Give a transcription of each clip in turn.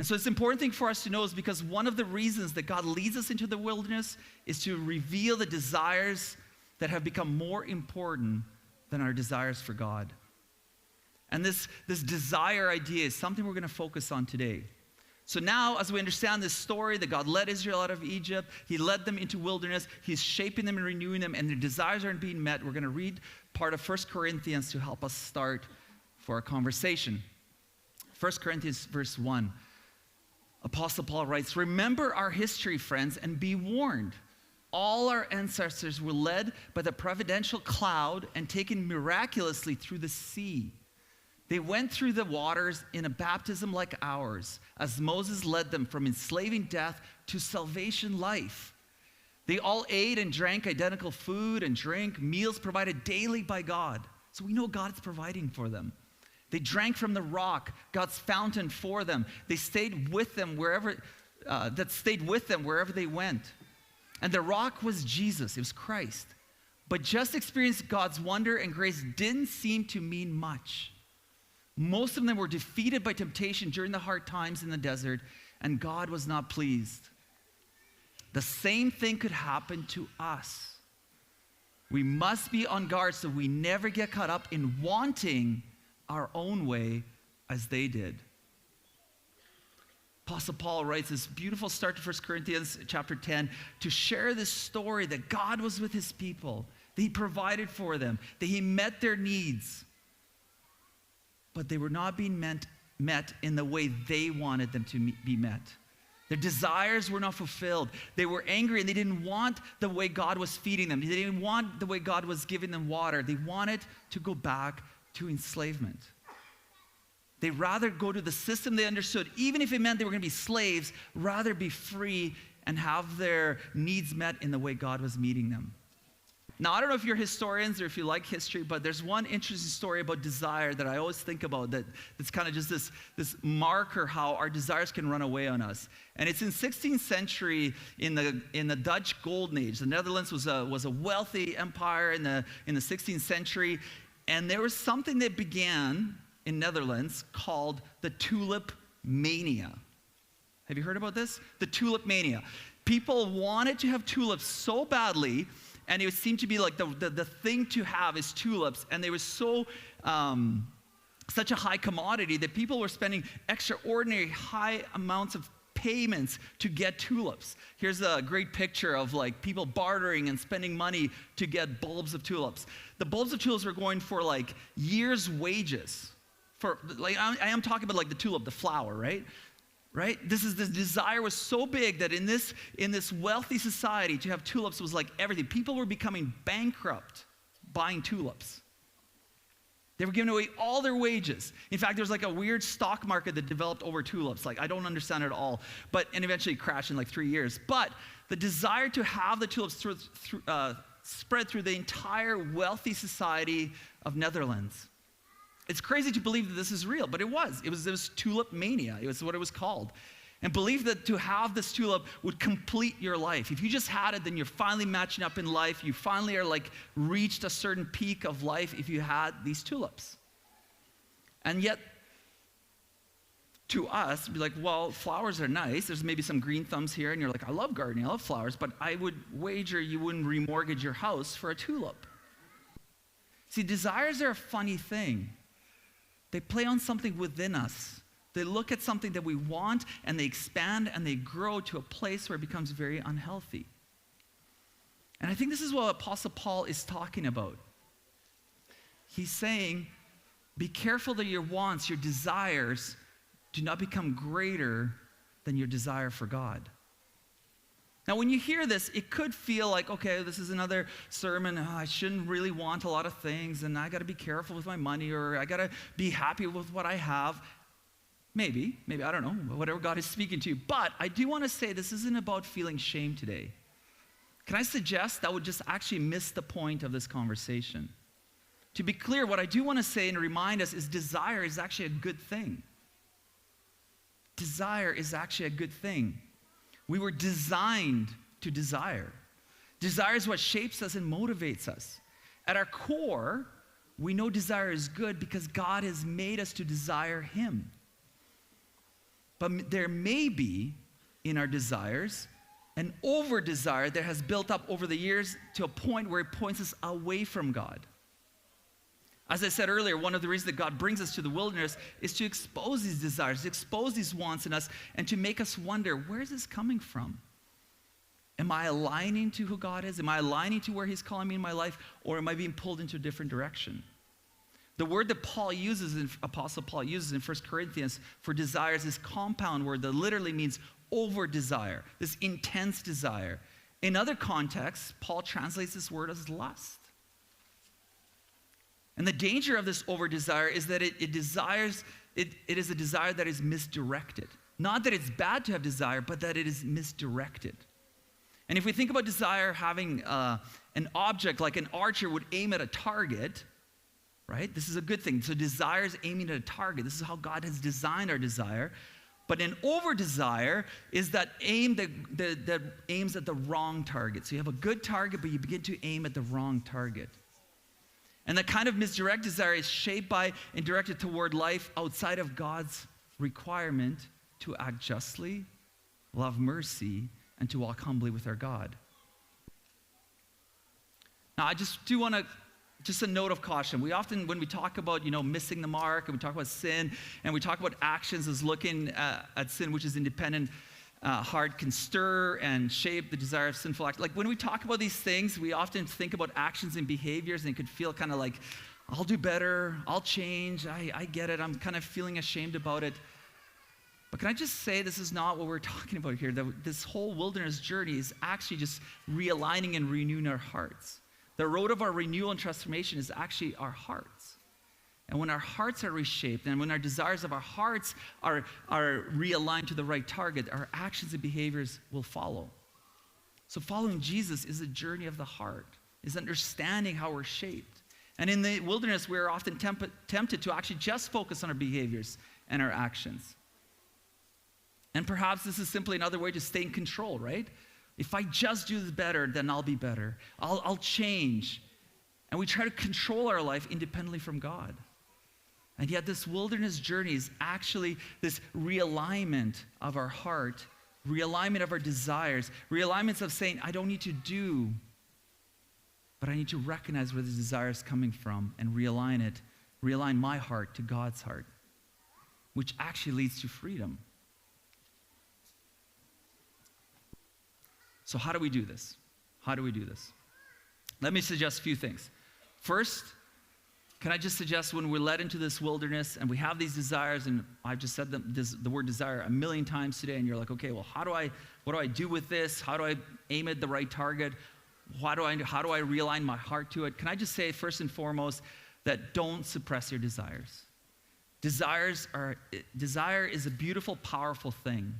And so it's important thing for us to know is because one of the reasons that God leads us into the wilderness is to reveal the desires that have become more important than our desires for God. And this desire idea is something we're going to focus on today. So now, as we understand this story that God led Israel out of Egypt, he led them into wilderness, he's shaping them and renewing them, and their desires aren't being met, we're going to read part of 1 Corinthians to help us start for our conversation. 1 Corinthians verse 1. Apostle Paul writes, "Remember our history, friends, and be warned. All our ancestors were led by the providential cloud and taken miraculously through the sea. They went through the waters in a baptism like ours, as Moses led them from enslaving death to salvation life. They all ate and drank identical food and drink, meals provided daily by God." So we know God's providing for them. They drank from the rock, God's fountain for them. They stayed with them wherever they went. And the rock was Jesus, it was Christ. But just experiencing God's wonder and grace didn't seem to mean much. Most of them were defeated by temptation during the hard times in the desert, and God was not pleased. The same thing could happen to us. We must be on guard so we never get caught up in wanting our own way as they did. Apostle Paul writes this beautiful start to 1 Corinthians chapter 10 to share this story that God was with his people, that he provided for them, that he met their needs. But they were not being met in the way they wanted them to be met. Their desires were not fulfilled. They were angry and they didn't want the way God was feeding them. They didn't want the way God was giving them water. They wanted to go back to enslavement. They rather go to the system they understood, even if it meant they were going to be slaves, rather be free and have their needs met in the way God was meeting them. Now, I don't know if you're historians or if you like history, but there's one interesting story about desire that I always think about that's kind of just this marker how our desires can run away on us. And it's in 16th century in the Dutch Golden Age. The Netherlands was a wealthy empire in the 16th century. And there was something that began in Netherlands called the tulip mania. Have you heard about this? The tulip mania. People wanted to have tulips so badly, and it seemed to be like the thing to have is tulips. And they were so, such a high commodity that people were spending extraordinary high amounts of payments to get tulips. Here's a great picture of like people bartering and spending money to get bulbs of tulips. The bulbs of tulips were going for like years' wages. For like I am talking about like the tulip, the flower, right? Right? This desire was so big that in this wealthy society to have tulips was like everything. People were becoming bankrupt buying tulips. They were giving away all their wages. In fact, there's like a weird stock market that developed over tulips. Like I don't understand it at all. And eventually crashed in like 3 years. But the desire to have the tulips spread through the entire wealthy society of Netherlands. It's crazy to believe that this is real, but it was. It was tulip mania. It was what it was called. And believe that to have this tulip would complete your life. If you just had it, then you're finally matching up in life. You finally are like reached a certain peak of life if you had these tulips. And yet, to us, be like, well, flowers are nice. There's maybe some green thumbs here, and you're like, I love gardening, I love flowers, but I would wager you wouldn't remortgage your house for a tulip. See, desires are a funny thing. They play on something within us. They look at something that we want and they expand and they grow to a place where it becomes very unhealthy. And I think this is what Apostle Paul is talking about. He's saying, be careful that your wants, your desires, do not become greater than your desire for God. Now, when you hear this, it could feel like, okay, this is another sermon. I shouldn't really want a lot of things, and I got to be careful with my money, or I got to be happy with what I have. Maybe, I don't know, whatever God is speaking to you. But I do want to say this isn't about feeling shame today. Can I suggest that would just actually miss the point of this conversation? To be clear, what I do want to say and remind us is desire is actually a good thing. Desire is actually a good thing. We were designed to desire. Desire is what shapes us and motivates us. At our core, we know desire is good because God has made us to desire Him. But there may be in our desires an over-desire that has built up over the years to a point where it points us away from God. As I said earlier, one of the reasons that God brings us to the wilderness is to expose these desires, to expose these wants in us, and to make us wonder, where is this coming from? Am I aligning to who God is? Am I aligning to where He's calling me in my life? Or am I being pulled into a different direction? The word that Apostle Paul uses in 1 Corinthians for desires is compound word that literally means over-desire, this intense desire. In other contexts, Paul translates this word as lust. And the danger of this over-desire is that it is a desire that is misdirected. Not that it's bad to have desire, but that it is misdirected. And if we think about desire having an object, like an archer would aim at a target, right? This is a good thing. So desire is aiming at a target. This is how God has designed our desire. But an over-desire is that aim that aims at the wrong target. So you have a good target, but you begin to aim at the wrong target. And that kind of misdirected desire is shaped by and directed toward life outside of God's requirement to act justly, love mercy, and to walk humbly with our God. Now, I just do want to, just a note of caution. We often, when we talk about, missing the mark, and we talk about sin, and we talk about actions as looking at sin, which is independent, heart can stir and shape the desire of sinful act. Like when we talk about these things, we often think about actions and behaviors, and it could feel kind of like, I'll do better, I'll change, I get it, I'm kind of feeling ashamed about it. But can I just say this is not what we're talking about here? That this whole wilderness journey is actually just realigning and renewing our hearts. The road of our renewal and transformation is actually our hearts. And when our hearts are reshaped, and when our desires of our hearts are realigned to the right target, our actions and behaviors will follow. So following Jesus is a journey of the heart, is understanding how we're shaped. And in the wilderness, we're often tempted to actually just focus on our behaviors and our actions. And perhaps this is simply another way to stay in control, right? If I just do this better, then I'll be better. I'll change. And we try to control our life independently from God. And yet this wilderness journey is actually this realignment of our heart, realignment of our desires, realignments of saying, I don't need to do, but I need to recognize where the desire is coming from and realign my heart to God's heart, which actually leads to freedom. So how do we do this? How do we do this? Let me suggest a few things. First, can I just suggest when we're led into this wilderness and we have these desires, and I've just said the word desire a million times today, and you're like, okay, well, what do I do with this? How do I aim at the right target? How do I realign my heart to it? Can I just say first and foremost that don't suppress your desires. Desire is a beautiful, powerful thing.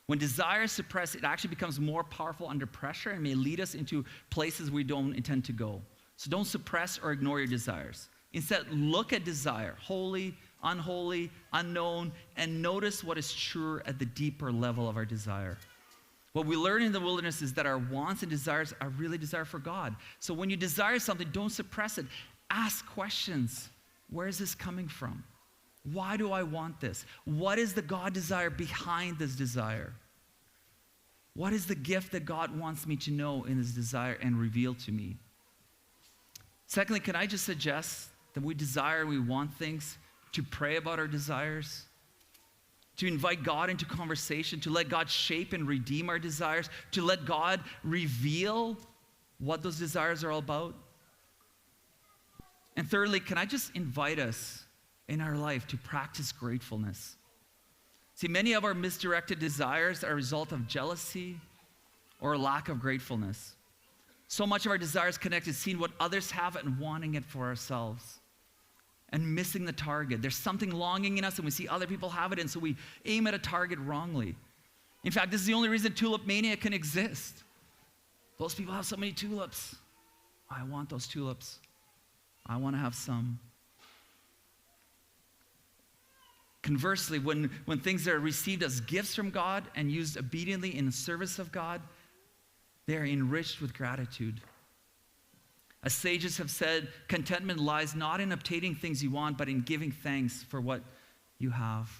When desire is suppressed, it actually becomes more powerful under pressure and may lead us into places we don't intend to go. So don't suppress or ignore your desires. Instead, look at desire, holy, unholy, unknown, and notice what is true at the deeper level of our desire. What we learn in the wilderness is that our wants and desires are really desire for God. So when you desire something, don't suppress it. Ask questions. Where is this coming from? Why do I want this? What is the God desire behind this desire? What is the gift that God wants me to know in this desire and reveal to me? Secondly, can I just suggest that we want things, to pray about our desires, to invite God into conversation, to let God shape and redeem our desires, to let God reveal what those desires are all about? And thirdly, can I just invite us in our life to practice gratefulness? See, many of our misdirected desires are a result of jealousy or a lack of gratefulness. So much of our desires connected seeing what others have and wanting it for ourselves and missing the target. There's something longing in us and we see other people have it, and so we aim at a target wrongly. In fact, this is the only reason tulip mania can exist. Those people have so many tulips. I want those tulips. I want to have some. Conversely, when things are received as gifts from God and used obediently in the service of God, they are enriched with gratitude. As sages have said, contentment lies not in obtaining things you want, but in giving thanks for what you have.